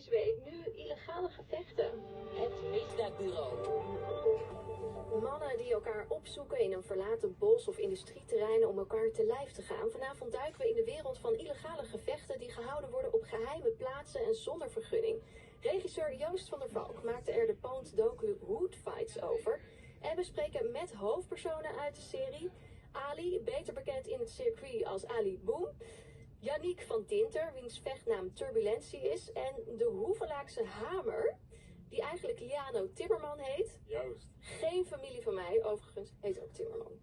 deze week nu illegale gevechten. Het Misdaadbureau. Mannen die elkaar opzoeken in een verlaten bos of industrieterreinen om elkaar te lijf te gaan. Vanavond duiken we in de wereld van illegale gevechten die gehouden worden op geheime plaatsen en zonder vergunning. Regisseur Joost van der Valk maakte er de Poont-docu Hood Fights over. En we spreken met hoofdpersonen uit de serie. Ali, beter bekend in het circuit als Ali Boom. Yannick van Dinter, wiens vechtnaam Turbulentie is. En de Hoevelaakse Hamer, die eigenlijk Liano Timmerman heet. Juist. Geen familie van mij, overigens, heet ook Timmerman.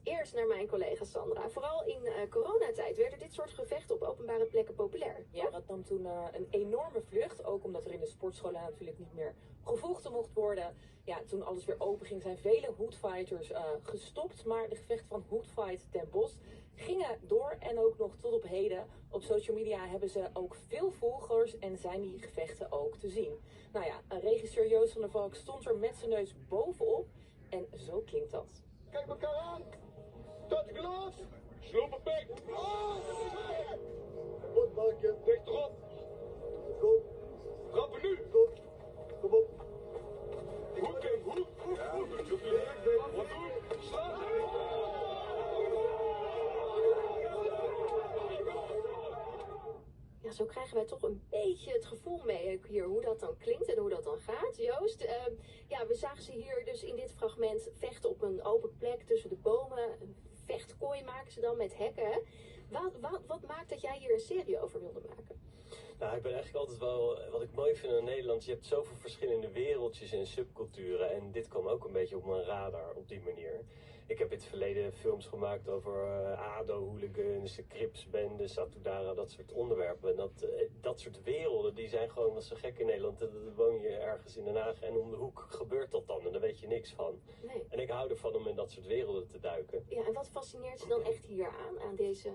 Eerst naar mijn collega Sandra. Vooral in coronatijd werden dit soort gevechten op openbare plekken populair. Ja, dat nam toen een enorme vlucht. Ook omdat er in de sportscholen natuurlijk niet meer gevochten mocht worden. Ja, toen alles weer open ging, zijn vele hoodfighters gestopt. Maar de gevechten van Hoodfight ten Bosch gingen door en ook nog tot op heden. Op social media hebben ze ook veel volgers en zijn die gevechten ook te zien. Nou ja, regisseur Joost van der Valk stond er met zijn neus bovenop. En zo klinkt dat. Kijk elkaar aan. Touch gloves. Slopen pek. Wat maak je? Dicht erop. Kom. Trappen nu. Kom. Kom op. Goed, Kim. Goed. Ja, goed. Doe je wat doen? Slaan. Ja, zo krijgen wij toch een beetje het gevoel mee hier hoe dat dan klinkt en hoe dat dan gaat. Joost, ja, we zagen ze hier dus in dit fragment vechten op een open plek tussen de bomen. Een vechtkooi maken ze dan met hekken. Hè? Wat maakt dat jij hier een serie over wilde maken? Nou, ik ben eigenlijk altijd wel, wat ik mooi vind aan Nederland, je hebt zoveel verschillende wereldjes en subculturen. En dit kwam ook een beetje op mijn radar op die manier. Ik heb in het verleden films gemaakt over ADO-hooligans, de Crips-bende, Satudara, dat soort onderwerpen. En dat soort werelden, die zijn gewoon wel zo gek in Nederland. Dan woon je ergens in Den Haag en om de hoek gebeurt dat dan en daar weet je niks van. Nee. En ik hou ervan om in dat soort werelden te duiken. Ja, en wat fascineert je dan echt hier aan deze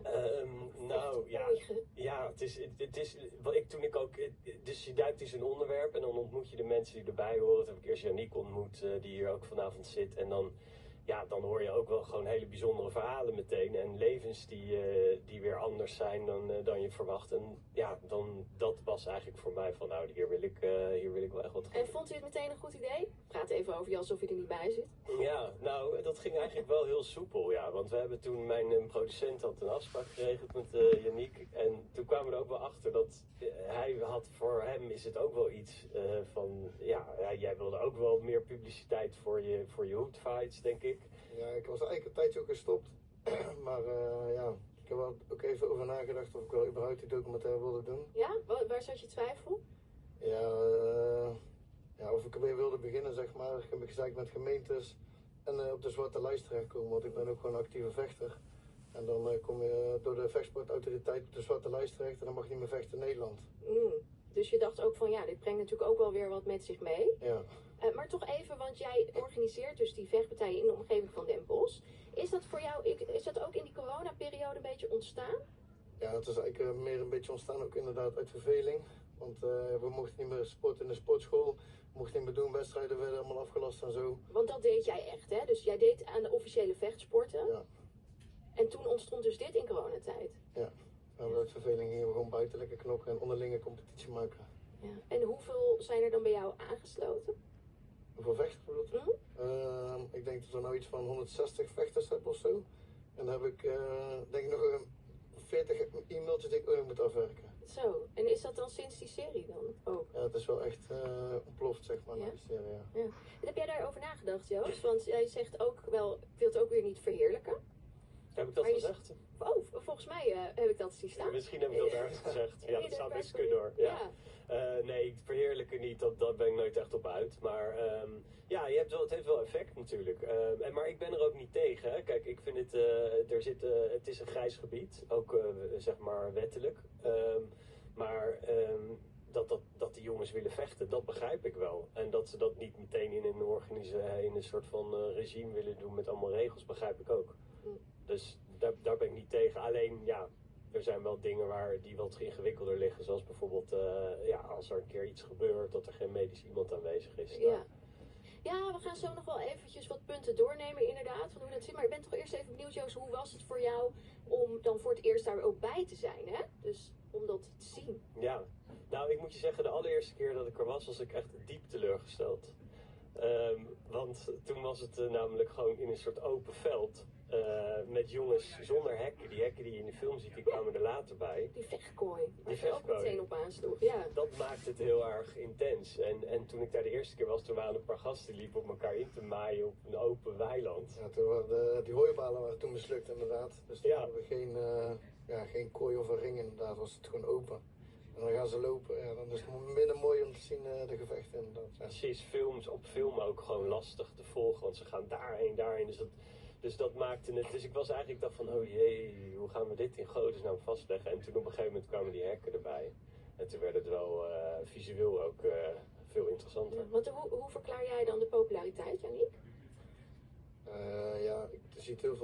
Nou ja, ja, het is wat ik toen ik ook, dus je duikt in zo'n onderwerp en dan ontmoet je de mensen die erbij horen. Dat heb ik eerst Yannick ontmoet, die hier ook vanavond zit. En dan, ja, dan hoor je ook wel gewoon hele bijzondere verhalen meteen. En levens die weer anders zijn dan je verwacht. En ja, dat was eigenlijk voor mij van, nou, hier wil ik wel echt wat gaan. En vond u het meteen een goed idee? Praat even over je alsof je er niet bij zit. Ja, nou, dat ging eigenlijk wel heel soepel, ja. Want we hebben toen, mijn producent had een afspraak geregeld met Yannick. En toen kwamen we er ook wel achter dat hij had, voor hem is het ook wel iets van, ja, jij wilde ook wel meer publiciteit voor je hoodfights, denk ik. Ja, ik was eigenlijk een tijdje ook gestopt. Maar ja, ik heb er ook even over nagedacht of ik wel überhaupt die documentaire wilde doen. Ja? Waar zat je twijfel? Ja, of ik ermee wilde beginnen, zeg maar. Ik heb gezegd met gemeentes en op de zwarte lijst terechtkomen, want ik ben ook gewoon een actieve vechter. En dan kom je door de vechtsportautoriteit op de zwarte lijst terecht en dan mag je niet meer vechten in Nederland. Dus je dacht ook van, ja, dit brengt natuurlijk ook wel weer wat met zich mee. Ja. Maar toch even, want jij organiseert dus die vechtpartijen in de omgeving van Den Bosch. Is dat voor jou, is dat ook in die coronaperiode een beetje ontstaan? Ja, het is eigenlijk meer een beetje ontstaan ook inderdaad uit verveling. Want we mochten niet meer sporten in de sportschool. We mochten niet meer doen, wedstrijden werden allemaal afgelast en zo. Want dat deed jij echt, hè? Dus jij deed aan de officiële vechtsporten. Ja. En toen ontstond dus dit in coronatijd. Ja. En uit verveling gingen we gewoon buiten lekker knokken en onderlinge competitie maken. Ja. En hoeveel zijn er dan bij jou aangesloten? Hoeveel vechters bedoelt u? Ik denk dat we nou iets van 160 vechters hebben of zo. En dan heb ik denk ik nog 40 e-mailtjes die ik ook nog moet afwerken. Zo, en is dat dan sinds die serie dan ook? Ja, het is wel echt ontploft, zeg maar, Ja? na die serie, ja. Ja. En heb jij daarover nagedacht, Joost? Want jij zegt ook wel, ik wil het ook weer niet verheerlijken. Heb ik dat Maar je- gezegd? Oh, volgens mij heb ik dat zien staan. Misschien heb ik dat ergens gezegd. Ja, dat zou best kunnen hoor. Ja. Nee, ik verheerlijken niet, dat ben ik nooit echt op uit. Maar ja, het heeft wel effect natuurlijk. Maar ik ben er ook niet tegen. Hè. Kijk, ik vind het is een grijs gebied, ook zeg maar wettelijk. Maar dat die jongens willen vechten, dat begrijp ik wel. En dat ze dat niet meteen in een soort van regime willen doen met allemaal regels, begrijp ik ook. Dus daar ben ik niet tegen. Alleen, ja, er zijn wel dingen die wat ingewikkelder liggen. Zoals bijvoorbeeld, ja, als er een keer iets gebeurt, dat er geen medisch iemand aanwezig is. Ja. Ja, we gaan zo nog wel eventjes wat punten doornemen inderdaad, van hoe dat zit. Maar ik ben toch eerst even benieuwd, Joost, hoe was het voor jou om dan voor het eerst daar ook bij te zijn, hè? Dus om dat te zien. Ja, Nou, ik moet je zeggen, de allereerste keer dat ik er was ik echt diep teleurgesteld. Want toen was het namelijk gewoon in een soort open veld. Met jongens zonder hekken. Die hekken die je in de film ziet, die kwamen er later bij. Die vechtkooi. Waar Die je ook vechtkooi. meteen op aansloeg, ja. Dat maakt het heel erg intens. En toen ik daar de eerste keer was, toen waren een paar gasten die liepen op elkaar in te maaien op een open weiland. Ja, toen waren die hooibalen waren toen mislukt inderdaad. Dus toen hadden we geen kooi of een ring inderdaad, was het gewoon open. En dan gaan ze lopen, ja, dan is het minder mooi om te zien de gevechten inderdaad. Ja. Precies, films op film ook gewoon lastig te volgen, want ze gaan daarheen. Dus dat maakte het. Dus ik was eigenlijk dacht van, oh jee, hoe gaan we dit in godesnaam vastleggen? En toen op een gegeven moment kwamen die hekken erbij. En toen werd het wel visueel ook veel interessanter. Ja, want hoe verklaar jij dan de populariteit, Yannick? Je ziet heel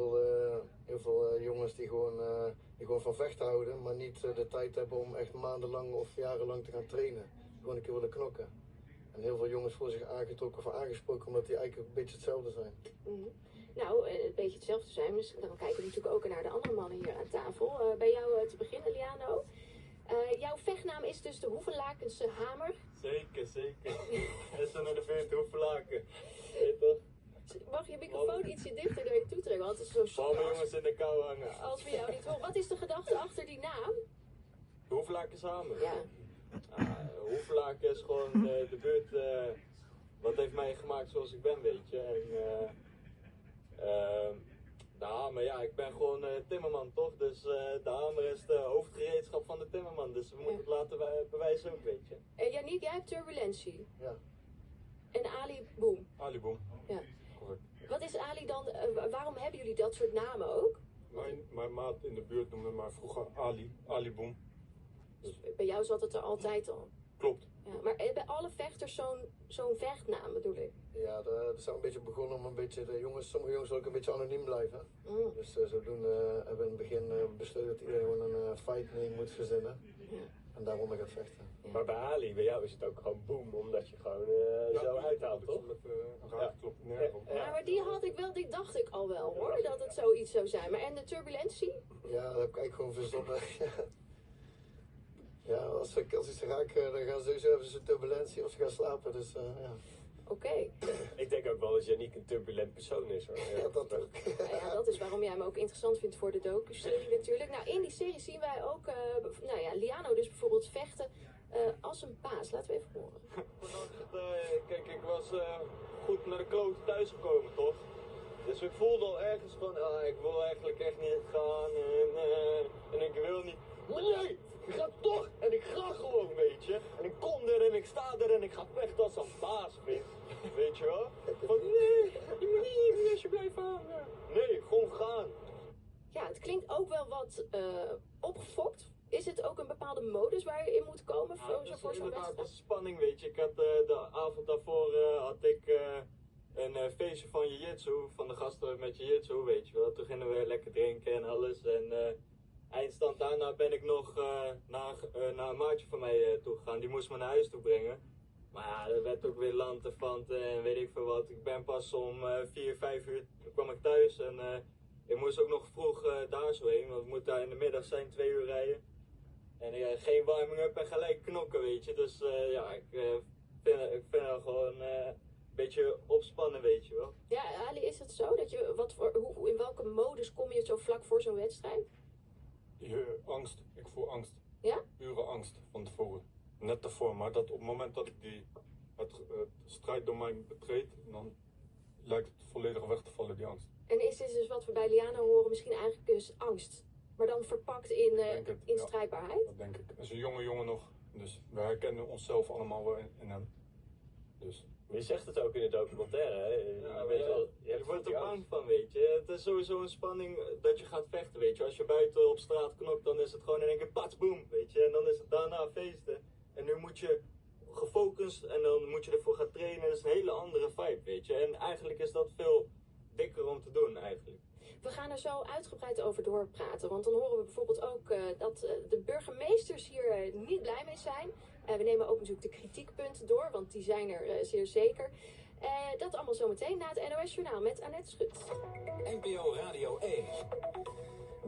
veel jongens die gewoon van vechten houden, maar niet de tijd hebben om echt maandenlang of jarenlang te gaan trainen. Gewoon een keer willen knokken. En heel veel jongens voelen zich aangetrokken of aangesproken omdat die eigenlijk een beetje hetzelfde zijn. Nou, een beetje hetzelfde zijn. Dus dan kijken we natuurlijk ook naar de andere mannen hier aan tafel. Bij jou te beginnen, Liano. Jouw vechtnaam is dus de Hoevelakense Hamer. Zeker. Essen naar de 40 Hoevelaken. Weet toch? Mag je microfoon ietsje dichter naar je toe trekken? Want het is zo Allemaal zonde jongens in de kou hangen. als we jou niet horen. Wat is de gedachte achter die naam? Hoevelaken samen. Ja. Hoevelaken is gewoon de buurt wat heeft mij gemaakt zoals ik ben, weet je. En de hamer, ja, ik ben gewoon timmerman toch, dus de hamer is de hoofdgereedschap van de timmerman, dus we moeten het laten bewijzen ook, weet je. En Yannick, jij hebt turbulentie. Ja. En Ali Boom. Ali Boom. Ja. Correct. Wat is Ali dan, waarom hebben jullie dat soort namen ook? Mijn maat in de buurt noemde mij vroeger Ali Boom. Dus bij jou zat het er altijd al. Klopt. Ja, maar bij alle vechters zo'n vechtnaam bedoel ik. Ja, dat is een beetje begonnen om een beetje sommige jongens ook een beetje anoniem blijven. Dus zodoende hebben we in het begin besloten dat iedereen gewoon een fight name moet verzinnen. Ja. En daaronder gaat vechten. Ja. Maar bij Ali, bij jou is het ook gewoon boom, omdat je gewoon zo uithaalt, toch? Klopt. Maar die had ik wel, die dacht ik al wel hoor, dat het zoiets zou zijn. Maar en de turbulentie? Ja, dat heb ik eigenlijk gewoon verzonnen. Ja, als ik ze raak, dan gaan ze sowieso hebben ze turbulentie of ze gaan slapen. Dus ja. Oké. Ik denk ook wel dat Yannick een turbulent persoon is, hoor. Ja, dat ook. Nou ja, dat is waarom jij hem ook interessant vindt voor de docu-serie natuurlijk. Nou, in die serie zien wij ook, Liano dus bijvoorbeeld vechten als een baas. Laten we even horen. Kijk, ik was goed naar de klote thuis gekomen, toch? Dus ik voelde al ergens van, ik wil eigenlijk echt niet gaan en ik wil niet. Maar nee, ik ga toch en ik ga gewoon, weet je. En ik kom er en ik sta er en ik ga vechten als een baas, weet je wel. Van nee, je moet niet even als je blijft hangen. Nee, gewoon gaan. Ja, het klinkt ook wel wat opgefokt. Is het ook een bepaalde modus waar je in moet komen voor zo'n wedstrijd? Dat is spanning, weet je. Ik had de avond daarvoor had ik een feestje van jiu-jitsu, van de gasten met jiu-jitsu, weet je wel. Toen gingen we lekker drinken en alles. En eindstand daarna ben ik nog naar een maatje van mij toe gegaan. Die moest me naar huis toe brengen. Maar ja, er werd ook weer lanterfanten en weet ik veel wat. Ik ben pas om 4, 5 uur kwam ik thuis en ik moest ook nog vroeg daar zo heen. Want ik moet daar in de middag zijn, 2 uur rijden. En geen warming-up en gelijk knokken, weet je. Dus ik vind dat gewoon een beetje opspannen, weet je wel. Ja, Ali, is het zo dat je, in welke modus kom je zo vlak voor zo'n wedstrijd? Angst. Ik voel angst. Ja? Pure angst van tevoren. Net daarvoor, maar dat op het moment dat ik het strijddomein betreed, dan lijkt het volledig weg te vallen, die angst. En is dit dus wat we bij Liano horen, misschien eigenlijk dus angst? Maar dan verpakt in strijdbaarheid? Dat denk ik. Hij is een jonge jongen nog, dus we herkennen onszelf allemaal wel in hem. Dus. Je zegt het ook in de documentaire, hè? Je wordt er bang van, weet je. Het is sowieso een spanning dat je gaat vechten, weet je. Als je buiten op straat knokt, dan is het gewoon in één keer pats, boom, weet je. En dan is het daarna feesten. En nu moet je gefocust en dan moet je ervoor gaan trainen. Dat is een hele andere vibe, weet je. En eigenlijk is dat veel dikker om te doen, eigenlijk. We gaan er zo uitgebreid over doorpraten, want dan horen we bijvoorbeeld ook dat de burgemeesters hier niet blij mee zijn. We nemen ook natuurlijk de kritiekpunten door, want die zijn er zeer zeker. Dat allemaal zometeen na het NOS Journaal met Annette Schut. NPO Radio 1.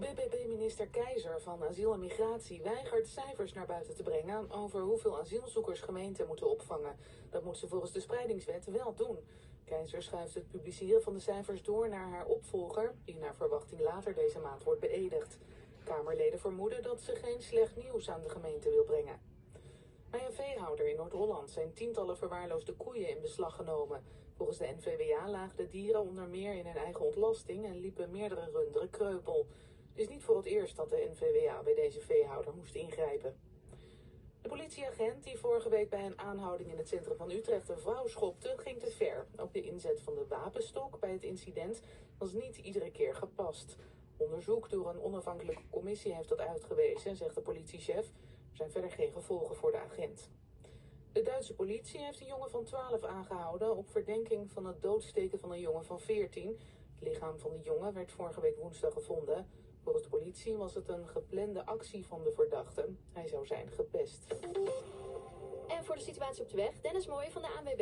BBB-minister Keizer van Asiel en Migratie weigert cijfers naar buiten te brengen over hoeveel asielzoekers gemeenten moeten opvangen. Dat moet ze volgens de spreidingswet wel doen. Keizer schuift het publiceren van de cijfers door naar haar opvolger, die naar verwachting later deze maand wordt beëdigd. Kamerleden vermoeden dat ze geen slecht nieuws aan de gemeente wil brengen. Bij een veehouder in Noord-Holland zijn tientallen verwaarloosde koeien in beslag genomen. Volgens de NVWA lagen de dieren onder meer in hun eigen ontlasting en liepen meerdere runderen kreupel. Het is niet voor het eerst dat de NVWA bij deze veehouder moest ingrijpen. De politieagent die vorige week bij een aanhouding in het centrum van Utrecht een vrouw schopte, ging te ver. Ook de inzet van de wapenstok bij het incident was niet iedere keer gepast. Onderzoek door een onafhankelijke commissie heeft dat uitgewezen, zegt de politiechef. Er zijn verder geen gevolgen voor de agent. De Duitse politie heeft een jongen van 12 aangehouden op verdenking van het doodsteken van een jongen van 14. Het lichaam van de jongen werd vorige week woensdag gevonden. Volgens de politie was het een geplande actie van de verdachte. Hij zou zijn gepest. En voor de situatie op de weg, Dennis Mooij van de ANWB.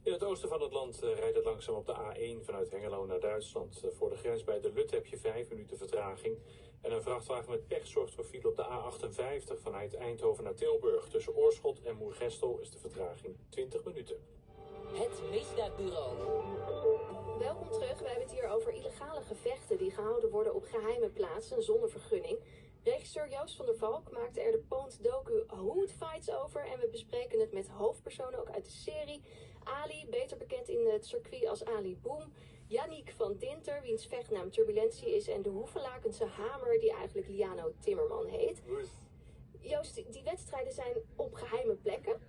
In het oosten van het land rijdt het langzaam op de A1 vanuit Hengelo naar Duitsland. Voor de grens bij de Lut heb je 5 minuten vertraging. En een vrachtwagen met pech zorgt voor file op de A58 vanuit Eindhoven naar Tilburg. Tussen Oorschot en Moergestel is de vertraging 20 minuten. Het Misdaadbureau. Welkom terug. We hebben het hier over illegale gevechten die gehouden worden op geheime plaatsen zonder vergunning. Regisseur Joost van der Valk maakte er de Poont-docu Hood Fights over en we bespreken het met hoofdpersonen ook uit de serie. Ali, beter bekend in het circuit als Ali Boom. Yannick van Dinter, wiens vechtnaam Turbulentie is, en de Hoevelakense Hamer, die eigenlijk Liano Timmerman heet. Joost, die wedstrijden zijn op geheime plekken.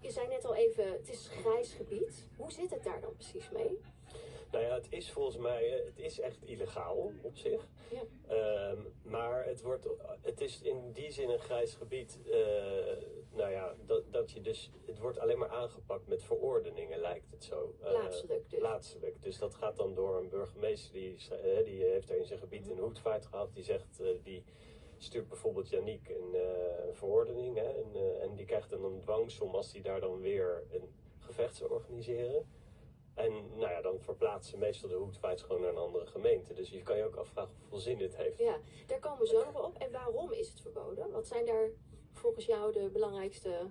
Je zei net al even, het is het gebied. Hoe zit het daar dan precies mee? Nou ja, het is volgens mij, het is echt illegaal op zich. Ja. Maar het is in die zin een grijs gebied. Nou ja, dat je dus, het wordt alleen maar aangepakt met verordeningen, lijkt het zo. Plaatselijk dus. Plaatselijk. Dus dat gaat dan door een burgemeester, die heeft er in zijn gebied een hoedfight gehad. Die zegt, die stuurt bijvoorbeeld Yannick een verordening. Hè, en die krijgt dan een dwangsom als die daar dan weer een gevecht zou organiseren. En nou ja, dan verplaatsen meestal de hoedfights gewoon naar een andere gemeente. Dus je kan je ook afvragen hoeveel zin het heeft. Ja, daar komen we zo nog op. En waarom is het verboden? Wat zijn daar volgens jou de belangrijkste...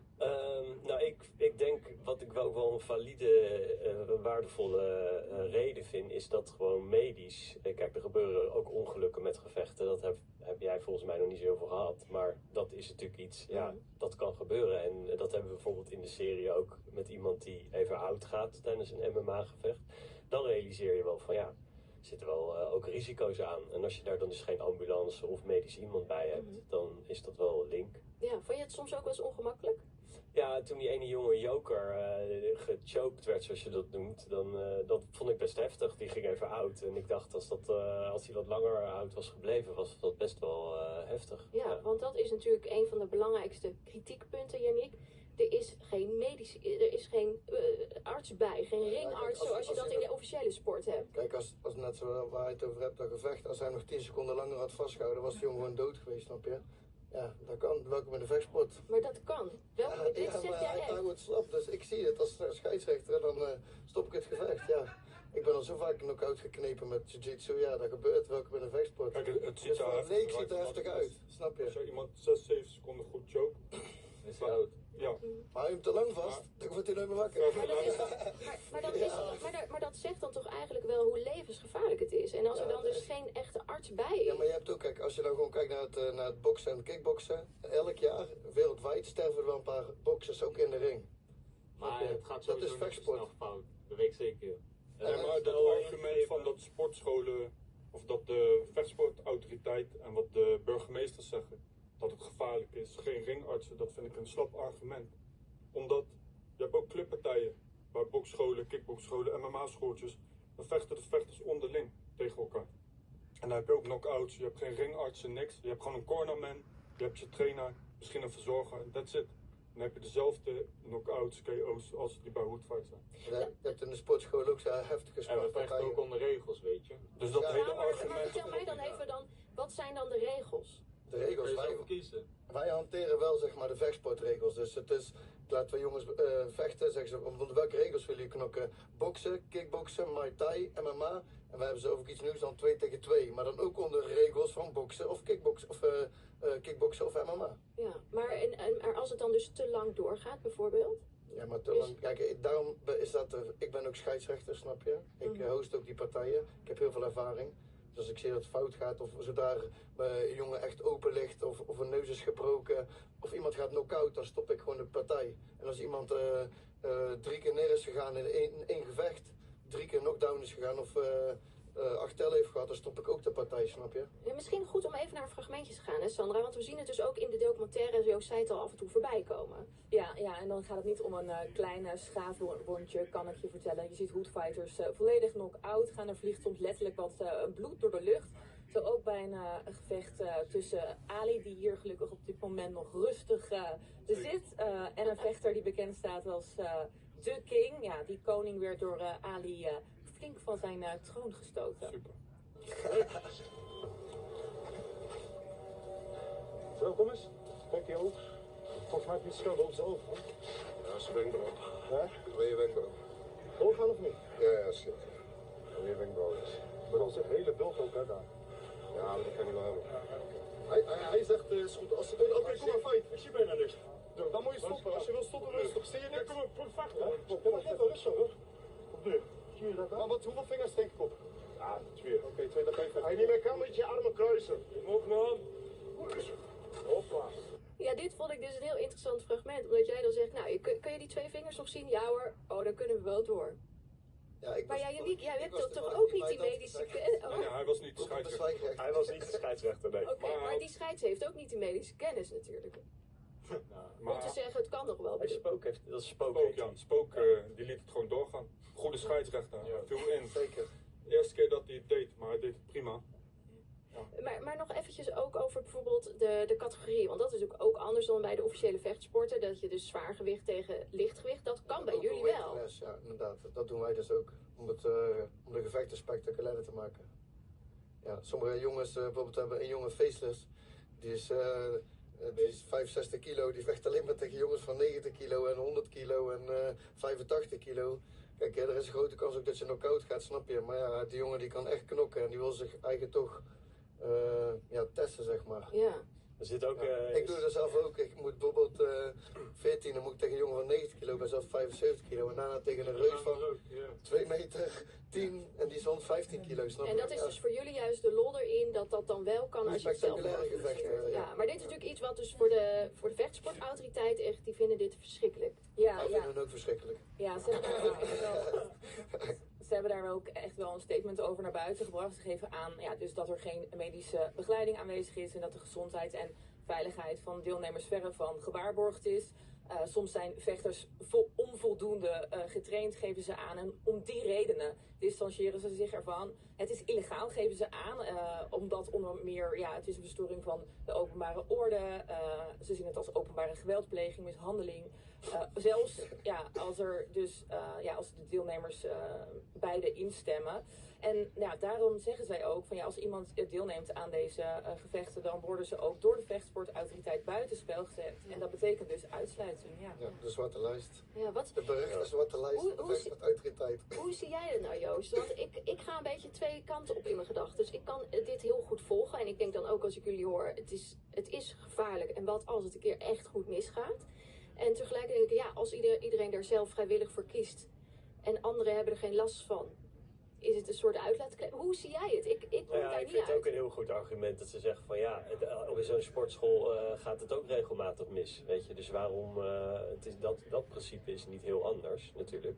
Nou, ik denk, wat ik ook wel een valide, waardevolle reden vind, is dat gewoon medisch... Kijk, er gebeuren ook ongelukken met gevechten. Dat heb jij volgens mij nog niet zo heel veel gehad. Maar dat is natuurlijk iets, ja, dat kan gebeuren. En dat hebben we bijvoorbeeld in de serie ook met iemand die even oud gaat tijdens een MMA-gevecht. Dan realiseer je wel van ja, er zitten wel ook risico's aan. En als je daar dan dus geen ambulance of medisch iemand bij hebt, dan is dat wel een link. Ja, vond je het soms ook wel eens ongemakkelijk? Ja, toen die ene jonge joker gechoked werd, zoals je dat noemt, dan dat vond ik best heftig. Die ging even oud. En ik dacht, als hij wat langer oud was gebleven, was dat best wel heftig. Ja, want dat is natuurlijk een van de belangrijkste kritiekpunten, Yannick. Er is geen arts bij, geen ringarts zoals je dat in de officiële sport hebt. Kijk, als net zo waar je het over hebt, dat gevecht, als hij nog 10 seconden langer had vastgehouden, was die jongen gewoon dood geweest, snap je? Ja, dat kan. Welkom in de vechtsport. Maar dat kan. Welkom in dit zeg jij echt. Hij wordt slap, dus ik zie het als scheidsrechter, dan stop ik het gevecht, ja. Ik ben al zo vaak knock-out geknepen met jiu-jitsu, ja, dat gebeurt. Welkom in de vechtsport. Kijk, het ziet er voor een leek ziet er heftig uit, snap je? Als je iemand 6, 7 seconden goed choke, Is hij oud? ja. Maar hou je hem te lang vast, dan wordt hij nooit meer wakker. Maar dat zegt dan toch eigenlijk wel hoe levensgevaarlijk het is. En als er dan dus geen echte arts bij is. Ja, maar je hebt ook, kijk, als je dan gewoon kijkt naar het boksen en het kickboksen, elk jaar wereldwijd sterven er wel een paar boksers ook in de ring. Maar het gaat dat is sowieso niet vechtsport. snel fout. Dat weet ik zeker. Ja, maar dat argument van dat sportscholen, of dat de vechtsportautoriteit en wat de burgemeesters zeggen, dat het gevaarlijk is, geen ringartsen, dat vind ik een slap argument. Omdat, je hebt ook clubpartijen, waar boksscholen, kickbokscholen, MMA-schooltjes, dan vechten de vechters onderling tegen elkaar. En dan heb je ook knock-outs, je hebt geen ringartsen, niks. Je hebt gewoon een cornerman, je hebt je trainer, misschien een verzorger, en that's it. Dan heb je dezelfde knock-outs, KO's als die bij Hoodfight zijn. Ja, je hebt in de sportschool ook zo heftige En we vechten sportpartijen. ook onder regels, weet je. Dus dat Ja, hele maar argument... vertel mij dan even dan, wat zijn dan de regels? De regels, Kun je zelf kiezen. wij hanteren wel zeg maar de vechtsportregels. Dus het is, laten we jongens vechten, zeggen ze, onder welke regels willen jullie knokken? Boksen, kickboksen, Muay Thai, MMA. En we hebben ze over iets nieuws dan 2 tegen 2. Maar dan ook onder regels van boksen of kickboksen of MMA. Ja, maar als het dan dus te lang doorgaat bijvoorbeeld? Ja, maar te lang. Kijk, daarom is dat. Ik ben ook scheidsrechter, snap je? Ik host ook die partijen. Ik heb heel veel ervaring. Dus als ik zie dat het fout gaat, of zodra een jongen echt open ligt, of een neus is gebroken, of iemand gaat knock-out, dan stop ik gewoon de partij. En als iemand 3 keer neer is gegaan in één gevecht, 3 keer knockdown is gegaan, of 8 tellen heeft gehad, dan stop ik ook de partij, snap je? Ja, misschien goed om even naar fragmentjes te gaan, hè Sandra? Want we zien het dus ook in de documentaire, en Joost zei het al, af en toe voorbij komen. Ja, en dan gaat het niet om een klein schaafwondje, kan ik je vertellen. Je ziet hoodfighters volledig knock-out gaan. Er vliegt soms letterlijk wat bloed door de lucht. Zo ook bij een gevecht tussen Ali, die hier gelukkig op dit moment nog rustig zit. En een vechter die bekend staat als The King. Ja, die koning werd door Ali flink van zijn troon gestoten. Super. Zo, kom eens. Kijk je ook. Volgens mij heb je het schuld op zijn ogen. Ja, zijn wenkbrauw. Hè? Twee wenkbrauw. Doorgaan of niet? Ja, zeker. Twee wenkbrauw is. Maar dan zit hele beeld ook hè daar. Ja, maar die kan niet wel hebben. Hij zegt, is goed, als ze oké, kom maar, fight. Ik zie bijna niks. Dan moet je stoppen. Als je wil stoppen, wil je stoppen. Zie je niks? Kom op, voor de vecht. Ja, maar even rustig hoor. Op nu. Zie je dat dan? Maar hoeveel vingers denk ik op? Ja, 2. Oké, 2, dan kan je vechten. Hij niet meer kan met je armen kruisen. Kom op man. Hoppa. Ja, dit vond ik dus een heel interessant fragment. Omdat jij dan zegt, nou, kun je die 2 vingers nog zien? Ja hoor. Oh, dan kunnen we wel door. Ja, Maar jij hebt toch ook niet die medische kennis? Nee, hij was niet scheidsrechter. Hij was niet de scheidsrechter, nee. Oké, maar die scheids heeft ook niet die medische kennis natuurlijk. Om te zeggen, het kan nog wel. Dat is Spook. Spook, ja. Spook die liet het gewoon doorgaan. Goede scheidsrechter, viel in. Zeker. De eerste keer dat hij het deed, maar hij deed het prima. Maar nog eventjes ook over bijvoorbeeld de categorie. Want dat is natuurlijk ook anders dan bij de officiële vechtsporten. Dat je dus zwaargewicht tegen lichtgewicht, dat kan bij jullie wel. Ja, inderdaad. Dat doen wij dus ook. Om de gevechten spectaculairder te maken. Ja, sommige jongens, bijvoorbeeld hebben een jongen Faceless. Die is 65 kilo. Die vecht alleen maar tegen jongens van 90 kilo en 100 kilo en 85 kilo. Kijk, er is een grote kans ook dat je knock-out gaat, snap je. Maar ja, die jongen die kan echt knokken en die wil zich eigen toch testen, zeg maar. Ja. Er zit ook, ik doe dat zelf ook. Ik moet bijvoorbeeld 14, dan moet ik tegen een jongen van 90 kilo, ik ben zelf 75 kilo. En daarna tegen een reus van 2 meter 10 en die is 115 kilo, snap je? En dat is dus voor jullie juist de lol erin dat dan wel kan als je het zelf gevechten. Ja, maar dit is natuurlijk iets wat dus voor de vechtsportautoriteit echt, die vinden dit verschrikkelijk. Wij vinden het ook verschrikkelijk. Ja, ze hebben daar ook echt wel een statement over naar buiten gebracht. Ze geven aan dus dat er geen medische begeleiding aanwezig is en dat de gezondheid en veiligheid van deelnemers verre van gewaarborgd is. Soms zijn vechters onvoldoende getraind, geven ze aan. En om die redenen distancieren ze zich ervan. Het is illegaal, geven ze aan. Omdat onder meer, het is een verstoring van de openbare orde. Ze zien het als openbare geweldpleging, mishandeling. Zelfs als er dus, als de deelnemers beide instemmen. En daarom zeggen zij ook van als iemand deelneemt aan deze gevechten, dan worden ze ook door de vechtsportautoriteit buitenspel gezet. En dat betekent dus uitsluiting. Ja, de zwarte lijst. Ja, de beruchte zwarte lijst van de vechtsportautoriteit. Hoe zie jij het nou, Joost? Want ik ga een beetje 2 kanten op in mijn gedachten. Dus ik kan dit heel goed volgen. En ik denk dan ook als ik jullie hoor, het is gevaarlijk. En wat als het een keer echt goed misgaat? En tegelijkertijd denk ik, als iedereen daar zelf vrijwillig voor kiest en anderen hebben er geen last van, is het een soort uitlaatklep? Hoe zie jij het? Ik kom daar niet uit. Ik vind het ook een heel goed argument dat ze zeggen van op zo'n sportschool gaat het ook regelmatig mis. Weet je? Dus waarom, dat principe is niet heel anders natuurlijk.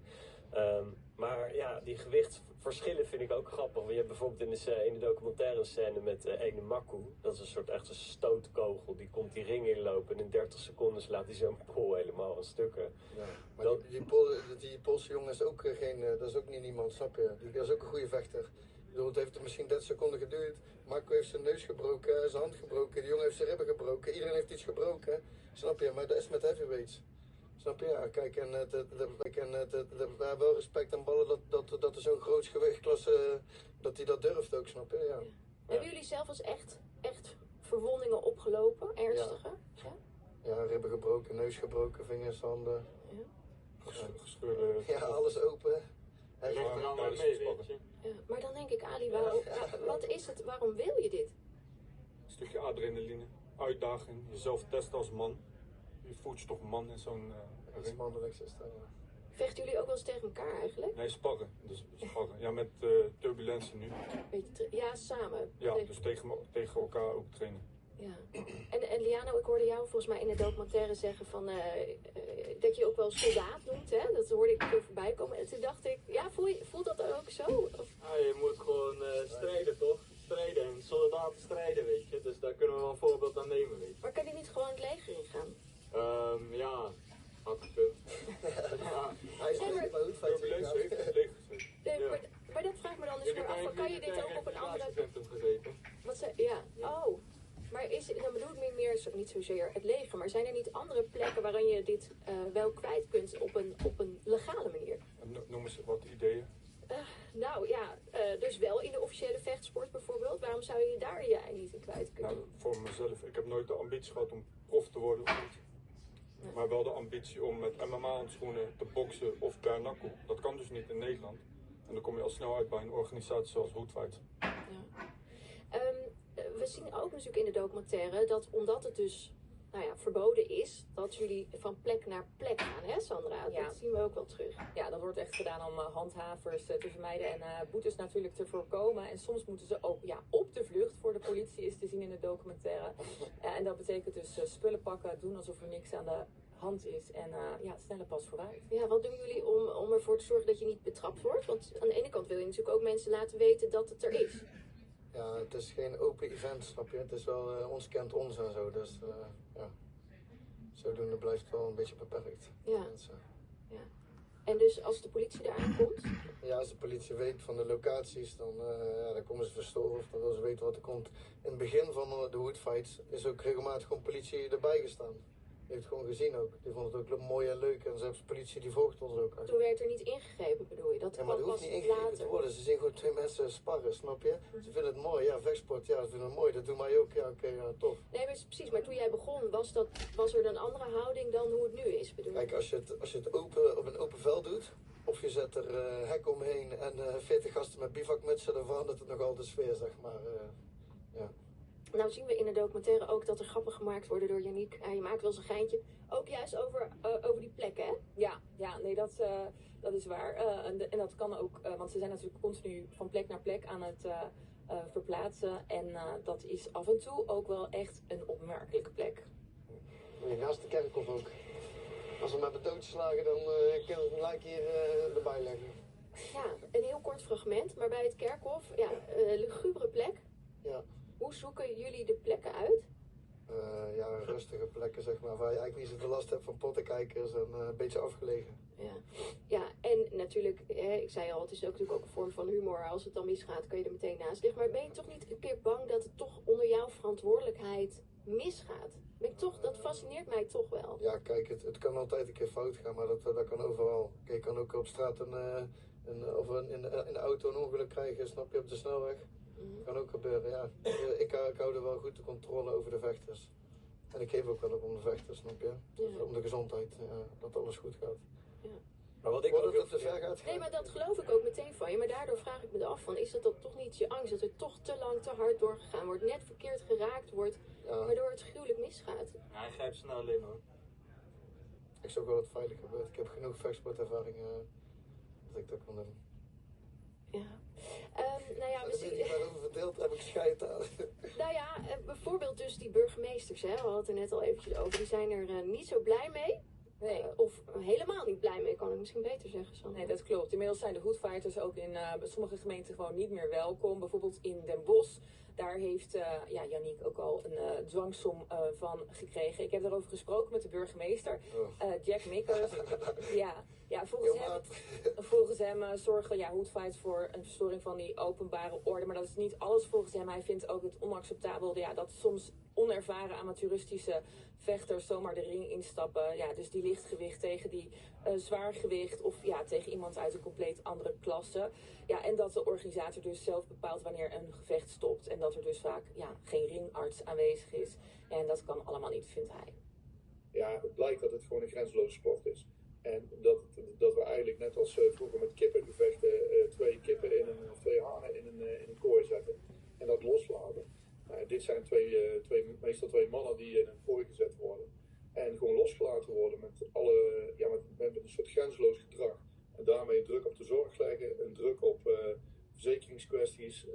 Maar die gewichtsverschillen vind ik ook grappig. Want je hebt bijvoorbeeld in de documentaire scène met ene Maku. Dat is een soort echt een stootkogel. Die komt die ring inlopen en in 30 seconden slaat hij zo'n pol helemaal aan stukken. Ja, maar die Poolse jongen is ook dat is ook niet iemand, snap je? Dat is ook een goede vechter. Ik bedoel, het heeft misschien 30 seconden geduurd. Marco heeft zijn neus gebroken, zijn hand gebroken, de jongen heeft zijn ribben gebroken. Iedereen heeft iets gebroken, snap je? Maar dat is met heavyweights. Snap je? Ja, kijk, en we hebben wel respect aan ballen dat er zo'n groot gewichtklasse, dat hij dat durft ook, snap je? Ja. Hebben jullie zelf als echt verwondingen opgelopen, ernstige. Ja, ribben gebroken, neus gebroken, vingers, handen. Gescheurde... Ja, alles open. Hij ligt er allemaal mee, weet je. Ja, maar dan denk ik, Ali, wat is het? Waarom wil je dit? Een stukje adrenaline, uitdaging, jezelf testen als man. Je voelt je toch man in zo'n ring. Mannelijk is dat, ja. Vechten jullie ook wel eens tegen elkaar eigenlijk? Nee, sparren. Dus sparren. Ja, met turbulentie nu. Ja, samen. Ja, dus tegen elkaar ook trainen. Ja. En Liano, ik hoorde jou volgens mij in de documentaire zeggen van, dat je ook wel soldaat noemt, hè? Dat hoorde ik een keer voorbij komen. En toen dacht ik, ja, voelt dat ook zo? Of? Ja, je moet gewoon strijden, toch? Strijden en soldaten strijden, weet je. Dus daar kunnen we wel een voorbeeld aan nemen, weet je. Maar kan je niet gewoon het leger ingaan? Ja, had gekund. Ja. Hij is Nee, maar- maar goed feit. Turbulentie heeft het leeg gezeten. Nee, Ja. maar dat vraagt me dan dus Ik heb weer af, bij van, kan je dit ook op een andere... gezeten. Wat ze, ja, oh. Maar dan bedoel ik meer niet zozeer het leger, maar zijn er niet andere plekken waarin je dit wel kwijt kunt op een legale manier? Noem eens wat ideeën. Nou ja, dus wel in de officiële vechtsport bijvoorbeeld. Waarom zou je daar je ei niet in kwijt kunnen? Nou, voor mezelf, ik heb nooit de ambitie gehad om prof te worden of niet. Maar wel de ambitie om met MMA-handschoenen te boksen of bare knuckle. Dat kan dus niet in Nederland. En dan kom je al snel uit bij een organisatie zoals Hoodfight. Ja. We zien ook natuurlijk in de documentaire dat omdat het dus verboden is, dat jullie van plek naar plek gaan, hè Sandra? Ja. Dat zien we ook wel terug. Ja, dat wordt echt gedaan om handhavers te vermijden en boetes natuurlijk te voorkomen. En soms moeten ze ook op de vlucht voor de politie, is te zien in de documentaire. En dat betekent dus spullen pakken, doen alsof er niks aan de hand is en snelle pas vooruit. Ja, wat doen jullie om ervoor te zorgen dat je niet betrapt wordt? Want aan de ene kant wil je natuurlijk ook mensen laten weten dat het er is. Ja, het is geen open event, snap je? Het is wel ons kent ons en zo, dus ja. Zodoende blijft het wel een beetje beperkt. Ja. Mensen. En dus als de politie daar aankomt, Ja, als de politie weet van de locaties, dan komen ze verstoren of dan willen ze weten wat er komt. In het begin van de Hoodfights is ook regelmatig gewoon politie erbij gestaan. Die heeft het gewoon gezien ook. Die vond het ook mooi en leuk en zelfs de politie die volgt ons ook. toen werd er niet ingegrepen, bedoel je? Dat Ja, maar kwam er hoeft pas niet ingegrepen later. te worden. Ze zien gewoon twee mensen sparren, snap je? Ze vinden het mooi, ja, vechtsport, ja, ze vinden het mooi. Dat doen wij ook, ja, oké, ja, tof. Nee, maar precies. Maar toen jij begon, was er een andere houding dan hoe het nu is, bedoel je? Kijk, als je het open, op een open veld doet, of je zet er hek omheen en 40 gasten met bivakmutsen, dan verandert het nogal de sfeer, zeg maar. Ja. Nou zien we in de documentaire ook dat er grappen gemaakt worden door Yannick. Je maakt wel eens een geintje. Ook juist over die plekken, hè? Ja, nee, dat is waar. En dat kan ook, want ze zijn natuurlijk continu van plek naar plek aan het verplaatsen. En dat is af en toe ook wel echt een opmerkelijke plek. Nee, naast de kerkhof ook. Als we met de dood slagen, dan kunnen we het gelijk hier erbij leggen. Ja, een heel kort fragment. Maar bij het kerkhof, lugubere plek. Ja. Hoe zoeken jullie de plekken uit? Ja, rustige plekken, zeg maar, waar je eigenlijk niet zoveel last hebt van pottenkijkers en een beetje afgelegen. Ja, en natuurlijk, ik zei al, het is ook natuurlijk ook een vorm van humor. Als het dan misgaat, kan je er meteen naast liggen. Maar ben je toch niet een keer bang dat het toch onder jouw verantwoordelijkheid misgaat? Dat fascineert mij toch wel. Ja, kijk, het kan altijd een keer fout gaan, maar dat kan overal. Kijk, je kan ook op straat in de auto een ongeluk krijgen, snap je, op de snelweg. Kan ook gebeuren, ja. Ik hou er wel goed de controle over de vechters. En ik geef ook wel op om de vechters, snap je? Ja. Om de gezondheid, dat alles goed gaat. Ja. Maar wat ik Voordat ook het te ver gaat. Nee, maar dat geloof ik ook meteen van je. Maar daardoor vraag ik me af van, is dat dan toch niet je angst? Dat er toch te lang te hard doorgegaan wordt, net verkeerd geraakt wordt, waardoor het gruwelijk misgaat? Ja, hij grijpt snel in, hoor. Ik zou ook wel wat veilig gebeurt. Ik heb genoeg vechtsportervaring dat ik dat kan doen. Ja. We Als zien... je daarover verdeeld, heb ik scheid aan. Bijvoorbeeld dus die burgemeesters, hè, we hadden het er net al eventjes over, die zijn er niet zo blij mee. Nee. Of helemaal niet blij mee, kan ik misschien beter zeggen. Sandra. Nee, dat klopt. Inmiddels zijn de Hoodfighters ook in sommige gemeenten gewoon niet meer welkom. Bijvoorbeeld in Den Bosch. Daar heeft Yannick ook al een dwangsom van gekregen. Ik heb daarover gesproken met de burgemeester, Jack Mikkers. Volgens hem zorgen Hoodfights voor een verstoring van die openbare orde. Maar dat is niet alles volgens hem. Hij vindt ook het onacceptabel dat soms onervaren amateuristische vechters zomaar de ring instappen. Ja, dus die lichtgewicht tegen die zwaargewicht of ja, tegen iemand uit een compleet andere klasse. Ja, en dat de organisator dus zelf bepaalt wanneer een gevecht stopt. En dat er dus vaak ja, geen ringarts aanwezig is. En dat kan allemaal niet, vindt hij. Ja, het blijkt dat het gewoon een grenzeloze sport is. En dat we eigenlijk net als vroeger met kippengevechten 2 kippen of 2 hanen in een kooi zetten. En dat loslaten. Dit zijn meestal twee mannen die in een kooi gezet worden. En gewoon losgelaten worden met een soort grenzeloos gedrag. En daarmee een druk op de zorg leggen, een druk op verzekeringskwesties,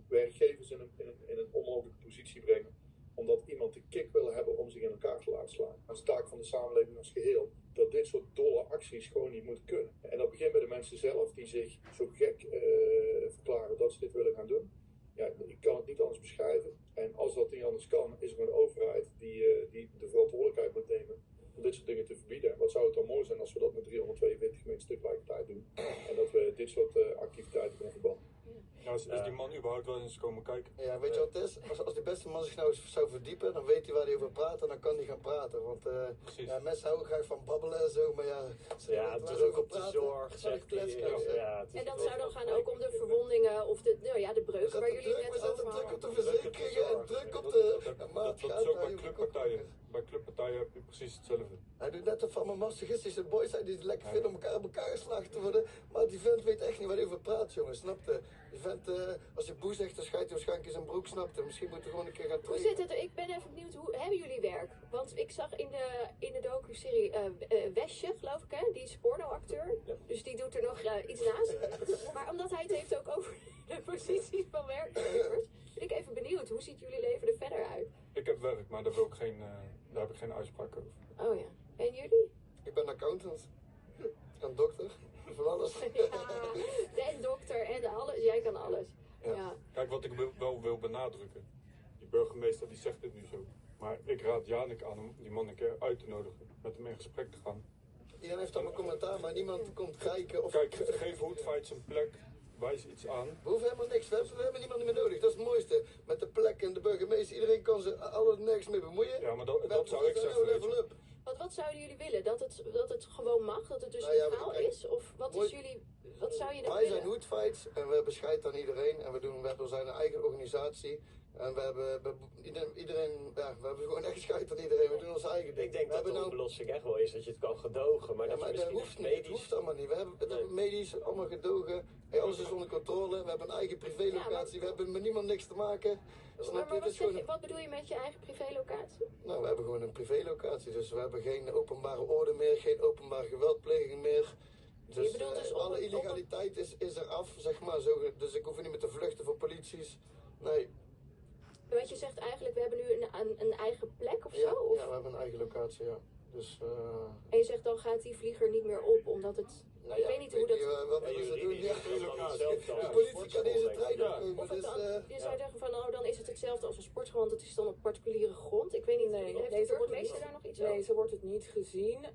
werkgevers in een onmogelijke positie brengen. Omdat iemand de kick wil hebben om zich in elkaar te laten slaan. Dat is de taak van de samenleving als geheel. Dat dit soort dolle acties gewoon niet moeten kunnen. En dat begint bij de mensen zelf die zich zo gek verklaren dat ze dit willen gaan doen. Ja, ik kan het niet anders beschrijven. En als dat niet anders kan, is er een overheid die de verantwoordelijkheid moet nemen om dit soort dingen te verbieden. Wat zou het dan mooi zijn als we dat met 342 gemeenten tegelijkertijd doen. En dat we dit soort activiteiten kunnen verbannen. Ja, is die man überhaupt wel eens komen kijken? Ja, weet je wat het is? Als die beste man zich nou eens zou verdiepen, dan weet hij waar hij over praat en dan kan hij gaan praten. Want ja, mensen houden graag van babbelen en zo, maar ja... Het is ook op de zorg, zegt hij. En dat zou dan gaan ook om de verwondingen of de breuken waar jullie net over hadden. Druk op de verzekeringen en druk op de... Dat is ook bij clubpartijen. Bij clubpartijen heb je precies hetzelfde. Hij doet net of van mijn masochistische boys zijn die het lekker vinden om elkaar geslagen te worden. Maar die vent weet echt niet waar hij over praat, jongen, snapte? Die vent, als je boe zegt, dan schijt hij waarschijnlijk in zijn broek, snapte? Misschien moeten we gewoon een keer gaan trainen. Hoe zit het? Ik ben even benieuwd, hoe hebben jullie werk? Want ik zag in de docu-serie Wesje, geloof ik, hè? Die is pornoacteur. Ja. Dus die doet er nog iets naast. Maar omdat hij het heeft ook over de positie van werkgevers, ben ik even benieuwd. Hoe ziet jullie leven er verder uit? Ik heb werk, maar daar heb ik geen uitspraak over. Oh ja. En jullie? Ik ben accountant. En dokter. Van alles. Ja, en dokter en alles. Jij kan alles. Ja. Ja. Kijk, wat ik wel wil benadrukken. Die burgemeester die zegt dit nu zo. Maar ik raad Janik aan om die man een keer uit te nodigen. Met hem in gesprek te gaan. Iedereen heeft allemaal commentaar, maar niemand komt kijken. Of... Kijk, geef Hoodfights een plek. Wijs iets aan. We hoeven helemaal niks. We hebben niemand meer nodig. Dat is het mooiste. Met de plek en de burgemeester. Iedereen kan ze alle nergens mee bemoeien. Ja, maar dat zou ik zeggen. Wat zouden jullie willen? Dat het gewoon mag? Dat het dus legaal is? Of wat zou je dan willen? Wij zijn Hoodfights en we bescheiden aan iedereen. En we hebben zijn eigen organisatie. En we hebben gewoon echt scheid aan iedereen. We doen ons eigen ding. Ik denk dat de oplossing echt wel is dat je het kan gedogen. Maar dat hoeft niet. Het hoeft allemaal niet. We hebben medisch allemaal gedogen. Hey, alles is onder controle. We hebben een eigen privélocatie. We hebben met niemand niks te maken. Wat bedoel je met je eigen privélocatie? Nou, we hebben gewoon een privélocatie. Dus we hebben geen openbare orde meer. Geen openbare geweldpleging meer. Dus, je bedoelt dus alle illegaliteit is eraf, zeg maar. Dus ik hoef niet meer te vluchten voor polities. Nee. Want je zegt eigenlijk, we hebben nu een eigen plek of zo? Ja, of? ja, we hebben een eigen locatie, ja. Dus, En je zegt dan gaat die vlieger niet meer op, omdat het... Nou ik weet niet hoe dat... Wat willen ze doen? Ja, de politie kan deze trein opkomen. Of het dan, je zou zeggen van, dan is het hetzelfde als een sportschool, want het is dan op particuliere grond. Ik weet niet, heeft de burgemeester daar nog iets over? Nee, zo wordt het niet gezien.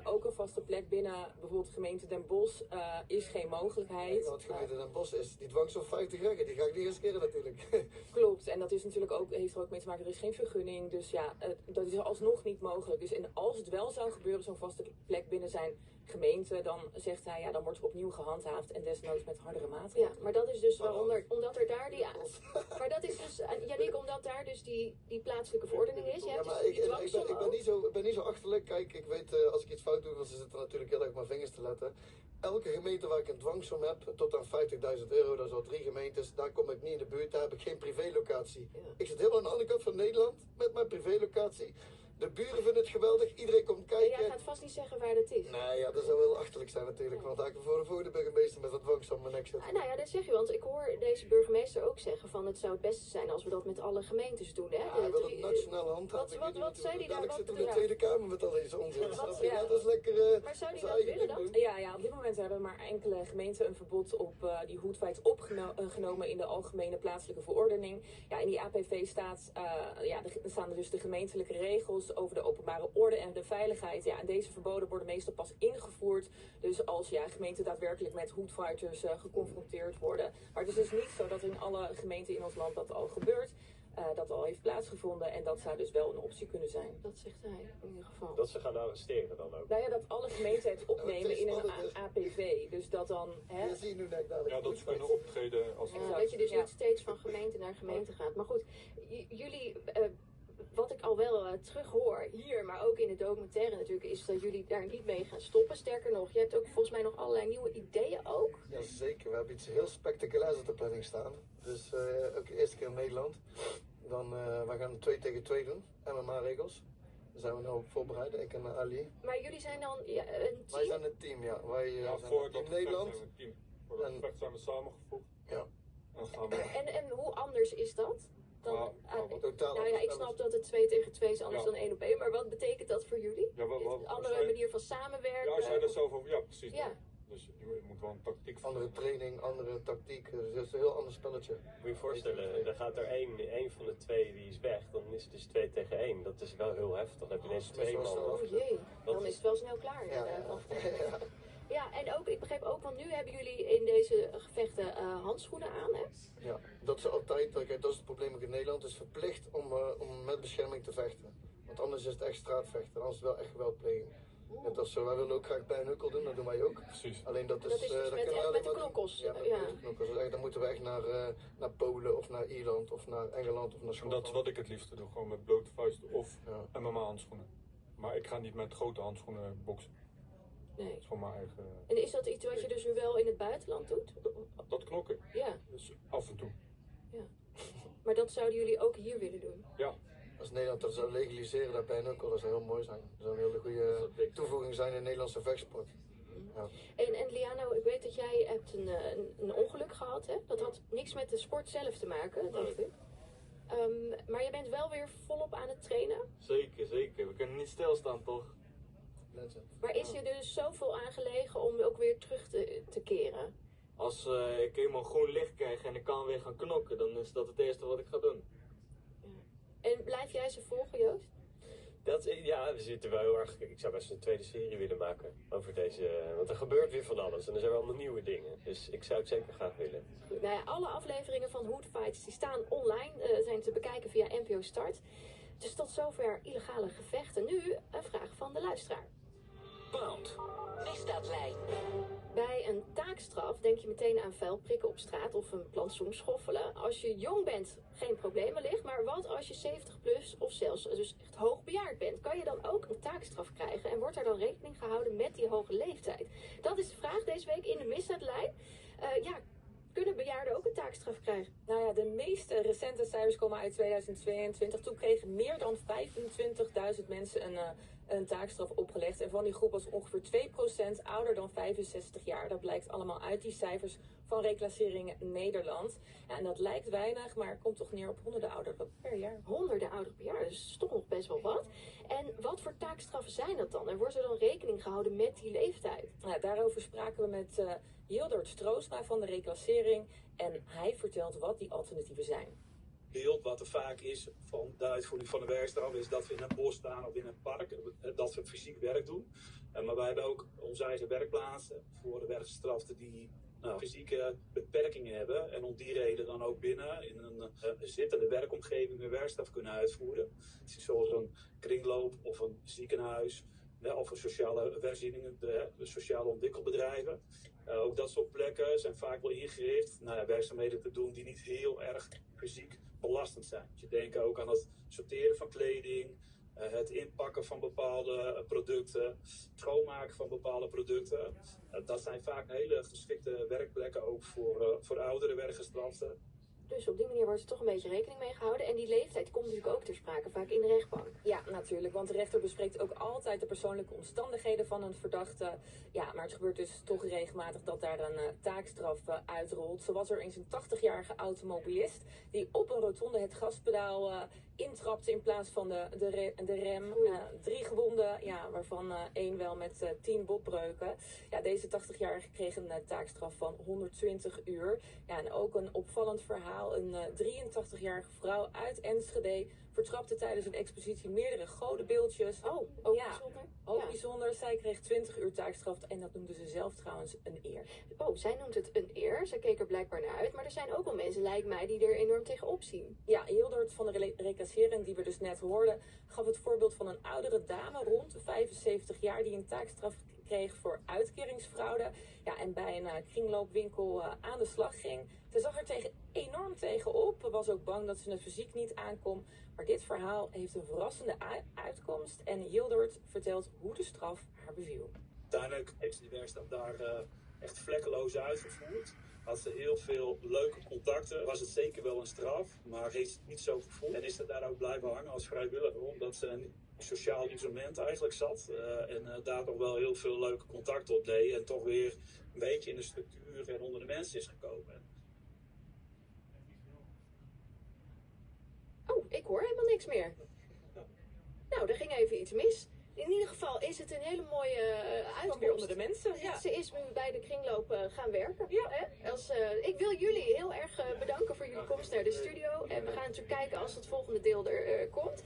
Ook een vaste plek binnen bijvoorbeeld gemeente Den Bosch is geen mogelijkheid. Wat gemeente Den Bosch is, die dwang zo'n 50 rekken, die ga ik niet riskeren natuurlijk. Klopt, en dat is natuurlijk ook, heeft er ook mee te maken, er is geen vergunning. Dus ja, dat is alsnog niet mogelijk. Dus en als het wel zou gebeuren, zo'n vaste plek binnen zijn gemeente, dan zegt hij, ja, dan wordt er opnieuw gehandhaafd en desnoods met hardere maatregelen. Ja, maar dat is dus omdat er daar die... Maar dat is dus, Jannik, omdat daar dus die plaatselijke verordening is. Ja, maar ik ben niet zo achterlijk. Kijk, ik weet, als ik iets fout doe, want ze zitten natuurlijk heel erg op mijn vingers te letten. Elke gemeente waar ik een dwangsom heb, tot aan €50.000, dat is al 3 gemeentes, daar kom ik niet in de buurt, daar heb ik geen privélocatie. Ja. Ik zit helemaal aan de andere kant van Nederland, met mijn privélocatie. De buren vinden het geweldig, iedereen komt kijken. En jij gaat vast niet zeggen waar dat is. Nee, ja, dat zou wel achterlijk zijn natuurlijk, want dan ga ik voor de burgemeester met dat dwangsom mijn nek zetten. Nou ja, dat zeg je, want ik hoor deze burgemeester ook zeggen van het zou het beste zijn als we dat met alle gemeentes doen. Hè? Ja, hij wil het nationale handhaving. Wat zei hij daar? Ik zit in de Tweede Kamer met al deze onzin. Ja, dat is lekker... maar zou hij dat willen dan? Ja, op dit moment hebben maar enkele gemeenten een verbod op die Hoodfights opgenomen in de algemene plaatselijke verordening. Ja, in die APV staan er dus de gemeentelijke regels over de openbare orde en de veiligheid. Ja, en deze verboden worden meestal pas ingevoerd. Dus als gemeenten daadwerkelijk met Hoodfighters geconfronteerd worden. Maar het is dus niet zo dat in alle gemeenten in ons land dat al gebeurt. dat al heeft plaatsgevonden. En dat zou dus wel een optie kunnen zijn. Dat zegt hij in ieder geval. Dat ze gaan arresteren dan ook. Nou ja, dat alle gemeenten het opnemen in een APV. Dus dat dan... Hè? Ja, zie je nu net dadelijk. Ja, dat ze kunnen optreden als... Ja, dat je dus niet steeds van gemeente naar gemeente gaat. Maar goed, jullie... wat ik al wel terug hoor hier, maar ook in de documentaire natuurlijk, is dat jullie daar niet mee gaan stoppen. Sterker nog, je hebt ook volgens mij nog allerlei nieuwe ideeën ook. Ja, zeker. We hebben iets heel spectaculairs op de planning staan. Dus ook de eerste keer in Nederland. Dan, we gaan 2 tegen 2 doen, MMA-regels. Daar zijn we nu op voorbereid, ik en Ali. Maar jullie zijn dan een team? Wij zijn een team, ja. Wij Ja, zijn voor een dat team Nederland. zijn we een team. Voor dat gevecht zijn we samengevoegd. Ja. En gaan we... En hoe anders is dat? Dan, totaal nou ja, ik snap dat het 2 tegen 2 is anders dan 1 op 1, maar wat betekent dat voor jullie? Ja, Een andere manier van samenwerken? Ja, als jij er zelf over... Ja, precies. Ja. Dus je moet wel een tactiek... Andere training, andere tactiek. Dus het is een heel ander spelletje. Moet je je voorstellen, dan gaat er één van de twee die is weg. Dan is het dus 2 tegen 1. Dat is wel heel heftig. Dan heb je ineens 2 man. Oh jee, dan is het wel snel klaar. Ja. Ja, en ook, ik begreep ook, want nu hebben jullie in deze gevechten handschoenen aan, hè? Ja, dat is altijd, kijk, dat is het probleem ook in Nederland. Het is verplicht om met bescherming te vechten. Want anders is het echt straatvechten, anders is het wel echt geweldpleging. Net als wij willen ook graag bijnukkel doen, dat doen wij ook. Precies. Alleen dat is... Dat is dus met de knokkels. Ja, met de knokkels. Dus dan moeten we echt naar Polen of naar Ierland of naar Engeland of naar En Schotland. dat is wat ik het liefste doe, gewoon met blote vuist of MMA-handschoenen. Maar ik ga niet met grote handschoenen boksen. Nee. Dat is gewoon mijn eigen... En is dat iets wat je dus nu wel in het buitenland doet? Dat knokken. Ja. Dus af en toe. Ja. Maar dat zouden jullie ook hier willen doen? Ja. Als Nederland dat zou legaliseren, dat bijnukkel, dat zou heel mooi zijn. Dat zou een hele goede toevoeging zijn in de Nederlandse vechtsport. Ja. En Liano, ik weet dat jij hebt een ongeluk gehad, hè? Dat had niks met de sport zelf te maken, dacht ik. Maar je bent wel weer volop aan het trainen? Zeker, zeker. We kunnen niet stilstaan, toch? Maar is je dus zoveel aangelegen om ook weer terug te keren? Als ik eenmaal groen licht krijg en ik kan weer gaan knokken, dan is dat het eerste wat ik ga doen. En blijf jij ze volgen, Joost? Ja, we zitten wel heel erg... Ik zou best een tweede serie willen maken over deze... Want er gebeurt weer van alles en er zijn wel allemaal nieuwe dingen. Dus ik zou het zeker graag willen. Goed, nou ja, alle afleveringen van Hood Fights die staan online, zijn te bekijken via NPO Start. Dus tot zover illegale gevechten. Nu een vraag van de luisteraar. Pound. Misdaadlijn. Bij een taakstraf denk je meteen aan vuil prikken op straat of een plantsoen schoffelen. Als je jong bent, geen probleem wellicht. Maar wat als je 70 plus of zelfs dus echt hoogbejaard bent? Kan je dan ook een taakstraf krijgen? En wordt er dan rekening gehouden met die hoge leeftijd? Dat is de vraag deze week in de misdaadlijn. Kunnen bejaarden ook een taakstraf krijgen? Nou ja, de meest recente cijfers komen uit 2022. Toen kregen meer dan 25.000 mensen een taakstraf opgelegd. En van die groep was ongeveer 2% ouder dan 65 jaar. Dat blijkt allemaal uit die cijfers van Reclassering Nederland. Ja, en dat lijkt weinig, maar komt toch neer op honderden ouderen per jaar. Honderden ouderen per jaar, dus dat is toch nog best wel wat. En wat voor taakstraffen zijn dat dan? En wordt er dan rekening gehouden met die leeftijd? Ja, daarover spraken we met Hildert Stroosma van de Reclassering. En hij vertelt wat die alternatieven zijn. Beeld wat er vaak is van de uitvoering van de werkstraf is dat we in een bos staan of in een park, dat we fysiek werk doen. Maar wij hebben ook onze eigen werkplaatsen voor de werkgestraften die fysieke beperkingen hebben en om die reden dan ook binnen in een zittende werkomgeving een werkstraf kunnen uitvoeren. Zoals een kringloop of een ziekenhuis of een sociale werkzieningen, de sociale ontwikkelbedrijven. Ook dat soort plekken zijn vaak wel ingericht werkzaamheden te doen die niet heel erg fysiek belastend zijn. Je denkt ook aan het sorteren van kleding, het inpakken van bepaalde producten, schoonmaken van bepaalde producten. Dat zijn vaak hele geschikte werkplekken ook voor oudere werkgestraften. Dus op die manier wordt er toch een beetje rekening mee gehouden. En die leeftijd komt natuurlijk ook ter sprake, vaak in de rechtbank. Ja, natuurlijk, want de rechter bespreekt ook altijd de persoonlijke omstandigheden van een verdachte. Ja, maar het gebeurt dus toch regelmatig dat daar een taakstraf uitrolt. Zo was er eens een 80-jarige automobilist die op een rotonde het gaspedaal intrapte in plaats van de rem. 3 gewonden, waarvan 1 wel met 10 botbreuken. Ja, deze 80-jarige kreeg een taakstraf van 120 uur. Ja, en ook een opvallend verhaal. Een 83-jarige vrouw uit Enschede vertrapte tijdens een expositie meerdere godenbeeldjes. Oh, ook ja, bijzonder. ook Ja. bijzonder. Zij kreeg 20 uur taakstraf en dat noemde ze zelf trouwens een eer. Oh, zij noemt het een eer. Ze keek er blijkbaar naar uit. Maar er zijn ook wel mensen, lijkt mij, die er enorm tegenop zien. Ja, Hildert van de recasseren, die we dus net hoorden, gaf het voorbeeld van een oudere dame rond de 75 jaar die een taakstraf kreeg voor uitkeringsfraude. Ja, en bij een kringloopwinkel aan de slag ging. Ze zag er enorm tegenop, was ook bang dat ze het fysiek niet aankon. Maar dit verhaal heeft een verrassende uitkomst en Hildert vertelt hoe de straf haar beviel. Uiteindelijk heeft ze die werkstraf daar echt vlekkeloos uitgevoerd. Had ze heel veel leuke contacten. Was het zeker wel een straf, maar heeft het niet zo gevoeld. En is ze daar ook blijven hangen als vrijwilliger, omdat ze een sociaal isolement eigenlijk zat. En daar toch wel heel veel leuke contacten op deed. En toch weer een beetje in de structuur en onder de mensen is gekomen. Oh, ik hoor helemaal niks meer. Nou, er ging even iets mis. In ieder geval is het een hele mooie uitkomst. Weer onder de mensen, ja. Ze is nu bij de kringloop gaan werken. Ja. Hè? Ik wil jullie heel erg bedanken voor jullie komst naar de studio. En we gaan natuurlijk kijken als het volgende deel er komt.